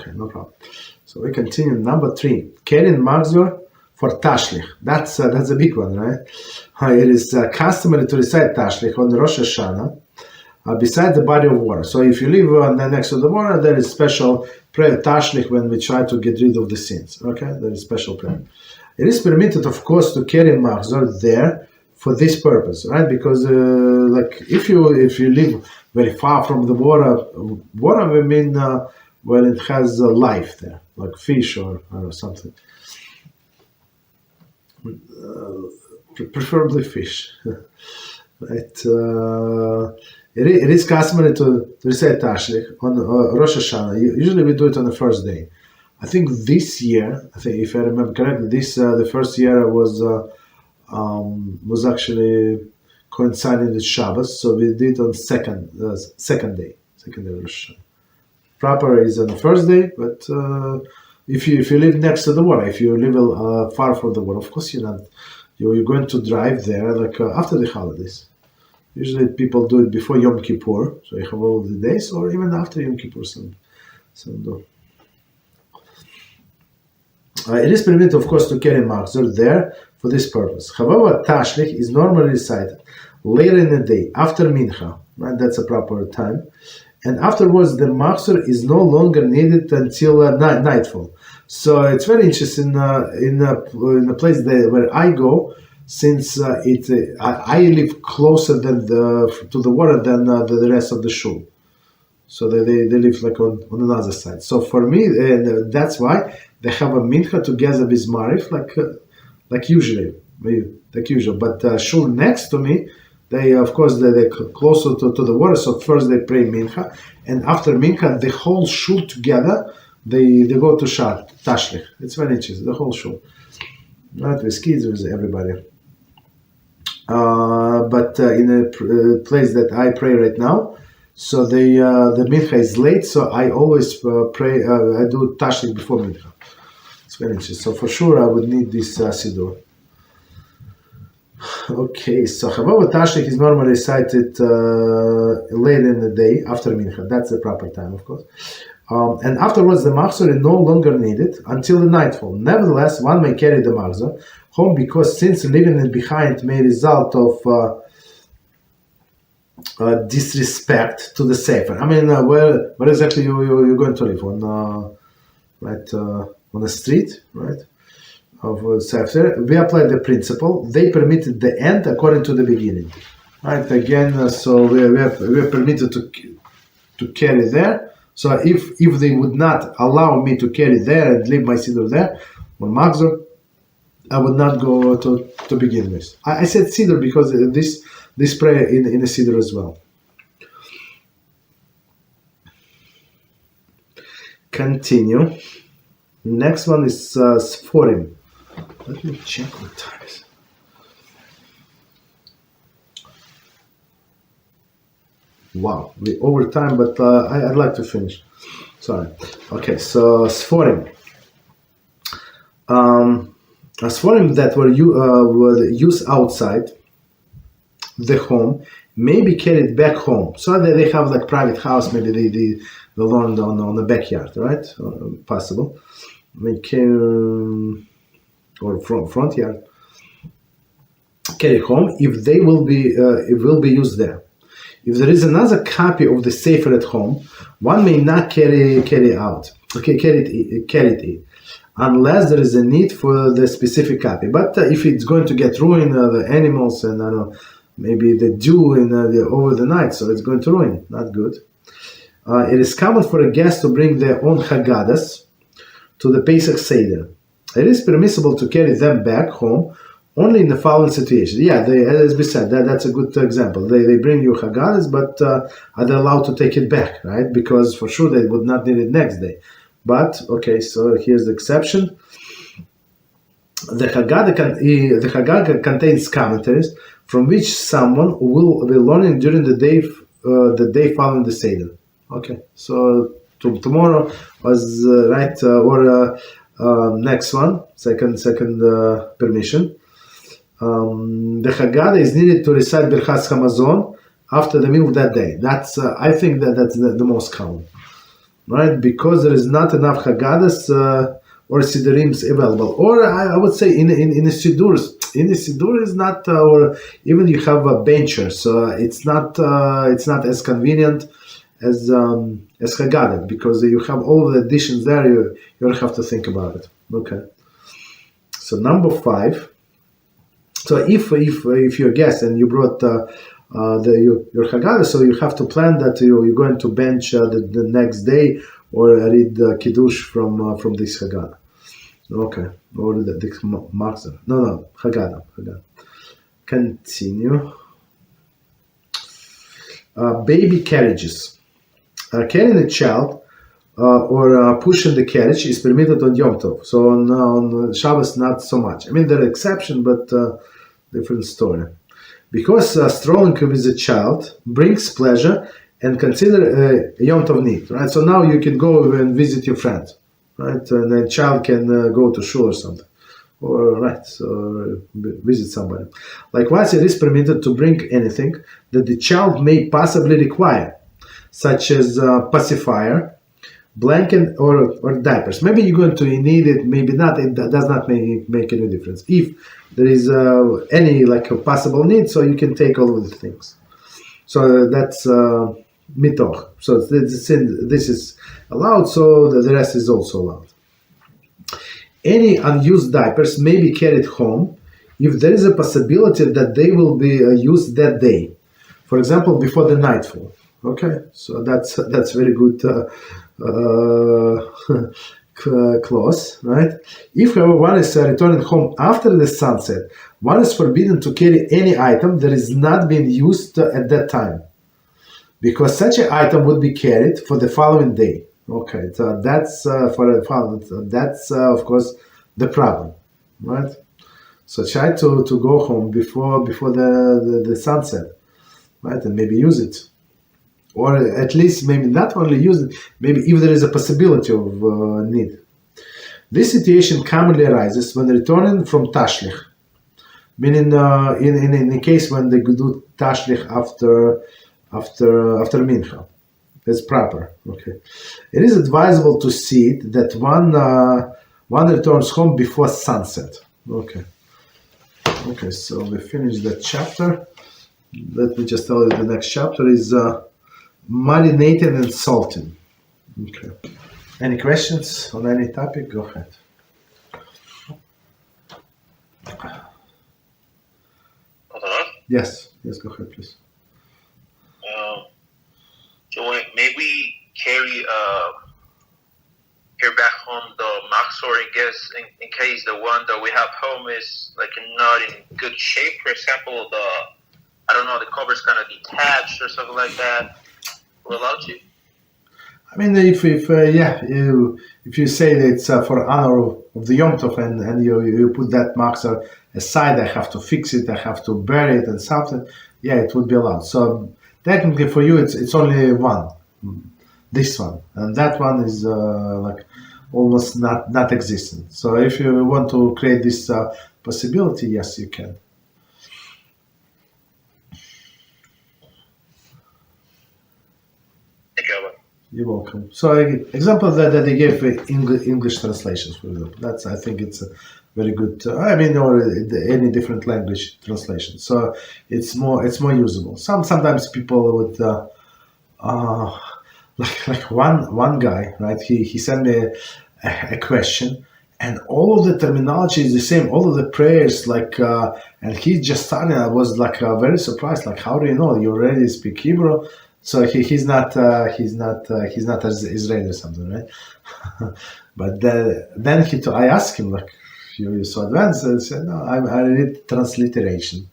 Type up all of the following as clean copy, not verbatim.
Okay, no problem. So we continue. Number 3, carrying Machzor for Tashlich. That's a big one, right? It is customary to recite Tashlich on Rosh Hashanah beside the body of water. So if you live next to the water, there is special prayer Tashlich when we try to get rid of the sins. Okay, there is special prayer. It is permitted, of course, to carry Machzor there for this purpose, right? Because like if you live very far from the water, I mean when it has life there, like fish or something. Preferably fish. Right? It is customary to recite Tashlich on Rosh Hashanah. Usually we do it on the first day. I think this year, if I remember correctly, the first year was actually coinciding with Shabbos, so we did on second day Rosh Hashanah. Proper is on the first day, but if you live next to the water, if you live far from the water, of course you're going to drive there like after the holidays. Usually people do it before Yom Kippur, so you have all the days, or even after Yom Kippur. Some do. It is permitted, of course, to carry Machzor there for this purpose. However, Tashlich is normally recited later in the day, after Mincha, right? That's a proper time. And afterwards, the Machzor is no longer needed until nightfall. So it's very interesting in a place where I go, since I live closer to the water than the rest of the shul. So they live like on another side. So for me, that's why they have a mincha together with Marif, like usual. But shul next to me, they're closer to the water. So first they pray mincha, and after mincha, the whole shul together, they go to Tashlich. It's very interesting, the whole shul. Not with kids, with everybody. But in a place that I pray right now, so the mincha is late, so I always pray. I do Tashlich before mincha. It's very interesting. So for sure, I would need this siddur. Okay, so however, Tashlich is normally recited late in the day after mincha. That's the proper time, of course. And afterwards, the Machzor is no longer needed until the nightfall. Nevertheless, one may carry the Machzor home because since leaving it behind may result of disrespect to the Sefer. I mean, where exactly you're going to live? On the street, right? Of Sefer. We applied the principle. They permitted the end according to the beginning. Right? Again, so we are permitted to carry there. So if they would not allow me to carry there and leave my siddur there, on Machzor, I would not go to begin with. I said siddur because this prayer in a siddur as well. Continue. Next one is Seforim. Let me check what time it is. Wow, we over time, but I'd like to finish. Sorry. Okay, so Seforim. Seforim that were used outside the home may be carried back home. So they have like private house, maybe they learned on the backyard, right? Possible. Or front yard. Carry home if they will be used there. If there is another copy of the Sefer at home, one may not carry it, unless there is a need for the specific copy. But if it's going to get ruined, the animals and I don't know, maybe the dew over the night, so it's going to ruin. Not good. It is common for a guest to bring their own Haggadahs to the Pesach Seder. It is permissible to carry them back home only in the following situation. Yeah, as we said, that's a good example. They bring you Haggadahs, but are they allowed to take it back, right? Because for sure they would not need it next day. But, okay, so here's the exception. The Haggadah contains commentaries from which someone will be learning during the day following the Seder. Okay, so tomorrow was right, next one, second permission. The Haggadah is needed to recite Birchas Hamazon after the meal of that day. That's I think that's the most common. right? Because there is not enough Haggadahs or Sidurims available. Or I would say in the Sidurs. In the Sidur is not, or even you have a bencher, so it's not as convenient as Haggadah, because you have all the additions there. You don't have to think about it. Okay. So number 5. So if you're a guest and you brought your Haggadah, so you have to plan that you're going to bench the next day or read Kiddush from this Haggadah. Okay, or the Machzor. No, Haggadah. Continue. Baby carriages. Carrying a child or pushing the carriage is permitted on Yom Tov. So on Shabbos, not so much. I mean, there are exceptions, but different story. Because strolling with a child brings pleasure and consider a Yom Tov need, right? So now you can go and visit your friend, right? And the child can go to shul or something, or right, so visit somebody. Likewise, it is permitted to bring anything that the child may possibly require, such as pacifier, blanket, or diapers. Maybe you're going to need it, maybe not. It does not make any difference. If there is any a possible need, so you can take all of the things. So that's mitoch. So this is allowed, so the rest is also allowed. Any unused diapers may be carried home if there is a possibility that they will be used that day. For example, before the nightfall. Okay, so that's very good clause, right? If, however, one is returning home after the sunset, one is forbidden to carry any item that is not being used at that time, because such an item would be carried for the following day. Okay, so that's of course the problem, right? So try to go home before the sunset, right, and maybe use it. Or at least maybe not only use it, maybe if there is a possibility of need. This situation commonly arises when returning from Tashlich, meaning in the case when they do Tashlich after Mincha. That's proper. Okay, it is advisable to see it that one returns home before sunset. Okay, so we finished that chapter. Let me just tell you the next chapter is marinating and salting. Okay. Any questions on any topic? Go ahead. Yes, go ahead, please. So may we carry back home the Machzor, I guess, in case the one that we have home is not in good shape. For example, the cover's kind of detached or something like that. We're allowed to. I mean, if you say that it's for honor of the Yom Tov and you put that Machzor aside, I have to fix it, I have to bury it and something, it would be allowed. So technically for you it's only one, this one, and that one is almost not existent. So if you want to create this possibility, yes, you can. You're welcome. So example that they gave English translations, for example. I think it's a very good. Or any different language translation. So it's more usable. Sometimes people would like one guy, right? He sent me a question, and all of the terminology is the same. All of the prayers, and he just started. I was very surprised. How do you know? You already speak Hebrew. So he's not as Israeli or something, right? But then I asked him, you're so advanced. I said, no, I read transliteration.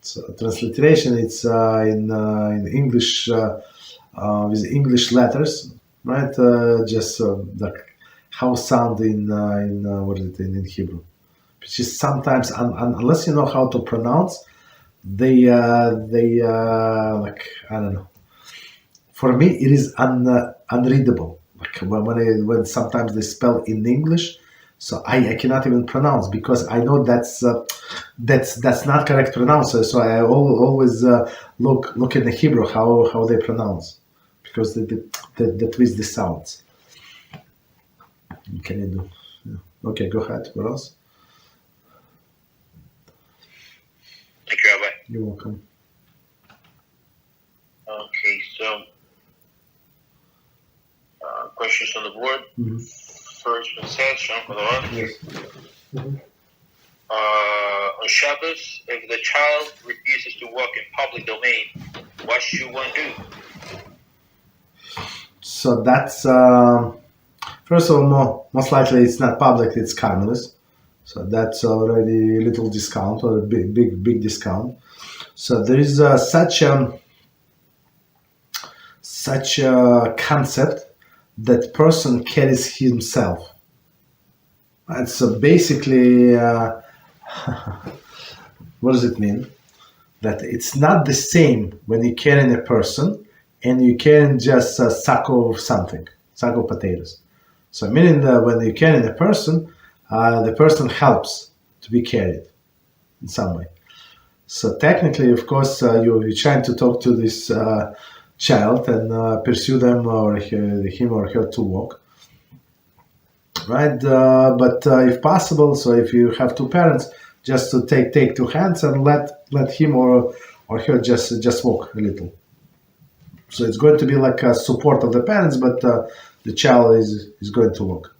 So transliteration, it's in English with English letters, right? Just how sound in Hebrew, which is sometimes unless you know how to pronounce, they I don't know. For me, it is unreadable. When sometimes they spell in English, so I cannot even pronounce because I know that's not correct pronounce. So I always look in the Hebrew how they pronounce, because that with the sounds. What can you do? Yeah. Okay, go ahead. What else? Thank you, Rabbi. You're welcome. Okay, so questions on the board. Mm-hmm. First one says, Shalom Lulav. Yes. Mm-hmm. On Shabbos, if the child refuses to walk in public domain, what should one do? So that's first of all, most likely it's not public; it's carmeless. So that's already a little discount or a big discount. So there is such a concept that person carries himself. And so basically, what does it mean? That it's not the same when you carry a person and you carry just a sack of something, sack of potatoes. So meaning that when you carry a person, the person helps to be carried in some way. So technically, of course, you're trying to talk to this child and pursue them or him or her to walk, right? But if possible, so if you have two parents, just to take two hands and let him or her just walk a little. So it's going to be like a support of the parents, but the child is going to walk.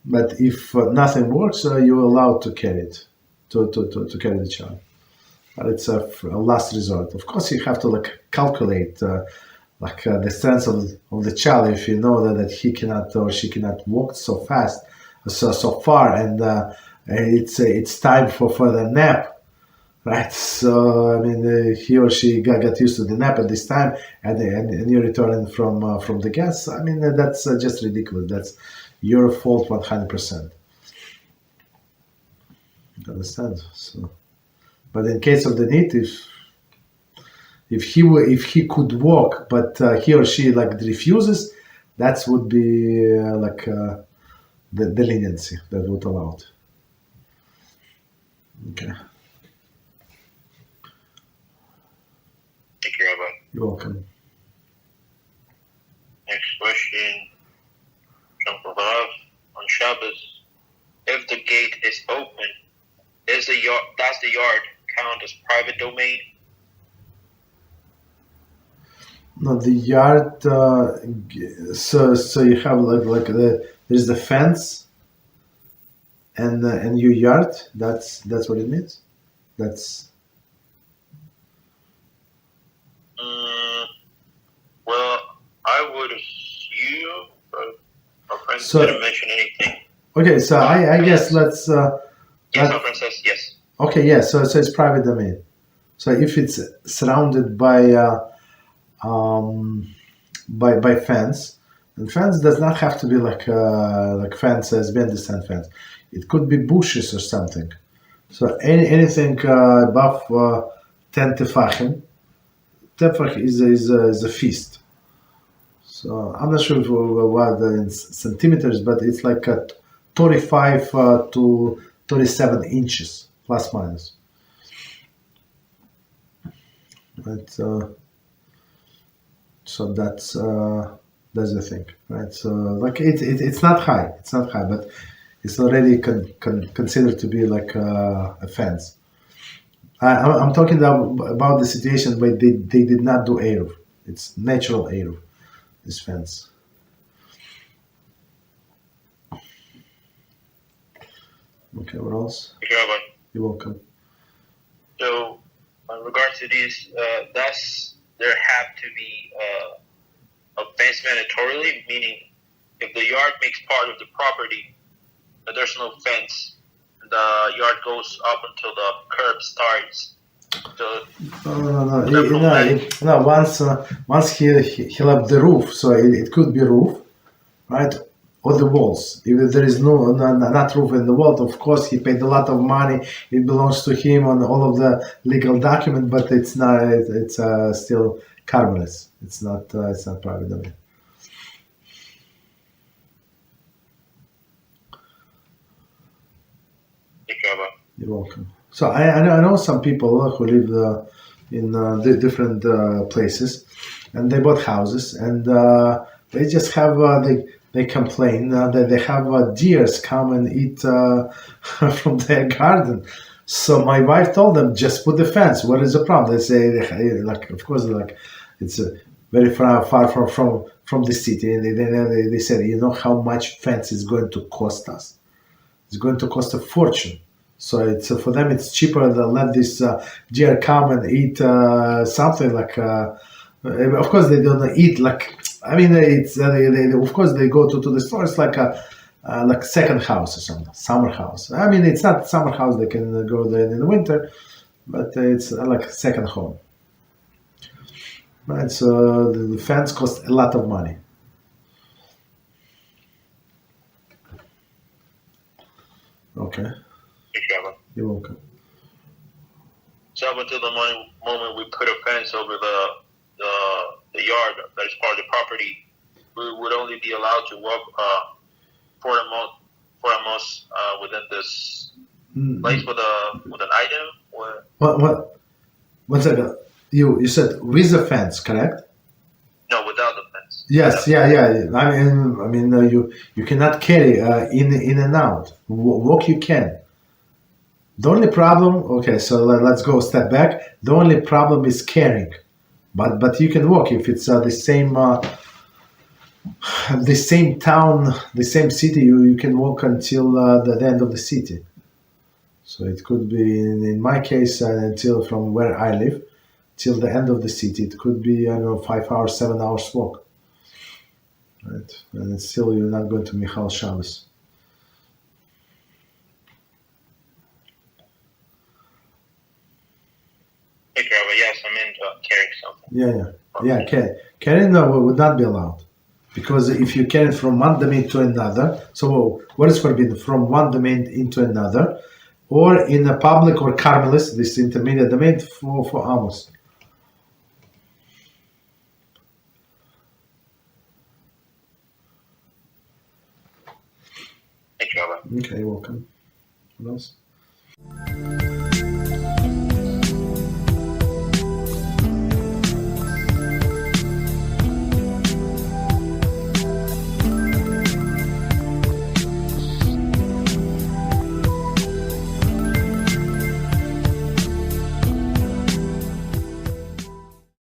But if nothing works, you're allowed to carry it, to carry the child. But it's a last resort. Of course, you have to calculate the strength of the child. If you know that he cannot or she cannot walk so fast, so far, and it's time for the nap, right? So I mean, he or she got used to the nap at this time, and you're returning from the gas. I mean, that's just ridiculous. That's your fault 100%. Understand? So. But in case of the need, if he could walk, but he or she refuses, that would be the leniency that would allow it. Okay. Thank you, Rabbi. You're welcome. Next question, Shalom Lulav. On Shabbos, if the gate is open, does the yard count as private domain? No, the yard. So you have there's the fence, and your yard. That's what it means. That's. Well, I would assume, but our friends didn't mention anything. Okay, so I guess let's. Yes, our friend says yes. Okay, yeah. So it's private domain. So if it's surrounded by fence, and fence does not have to be like fence as we understand fence. It could be bushes or something. So anything above 10 tefachim. Tefach is a feast. So I'm not sure what in centimeters, but it's like 35 to 37 inches, plus minus. Right. So that's the thing, right? So it's not high. It's not high, but it's already considered to be like a fence. I'm talking about the situation where they did not do eruv. It's natural eruv, this fence. Okay, what else? Thank you, Rabbi. You're welcome. So, in regards to these, does there have to be a fence mandatorily? Meaning, if the yard makes part of the property, but there's no fence, the yard goes up until the curb starts. So No. Once he left the roof, so it could be roof, right, or the walls. If there is not roof in the wall, of course he paid a lot of money. It belongs to him on all of the legal document, but it's not. It's still carmeless. It's not private domain. You're welcome. So I know some people who live in different places, and they bought houses, and they just have they complain that they have deers come and eat from their garden. So my wife told them, just put the fence. What is the problem? They say, like, of course, like it's very far from the city, and they said, you know how much fence is going to cost us? It's going to cost a fortune. So it's for them it's cheaper to let this deer come and eat something like. Of course, they don't eat like. I mean, it's of course they go to the store. It's like second house or something, summer house. I mean, it's not summer house. They can go there in the winter, but it's like second home. Right. So the fence costs a lot of money. Okay. You're welcome. So up until the moment we put a fence over the yard that is part of the property, we would only be allowed to walk for a most within this place with an item. Or What? One second. You said with a fence, correct? no, without the fence. Yes, yeah. I mean, you cannot carry in and out. Walk you can. The only problem, okay, so let's go a step back. The only problem is carrying, but you can walk if it's the same town, the same city. You can walk until the end of the city. So it could be in my case until from where I live till the end of the city. It could be, I don't know, 5 hours, 7 hours walk. Right, and it's still you're not going to Michal Shabbos. Hey, Rabbi, yes, I'm into carrying something. Carrying would not be allowed, because if you carry from one domain to another, so what is forbidden? From one domain into another, or in a public or carmelist, this intermediate domain for Amos. Thank you, Rabbi. Okay, welcome. What else?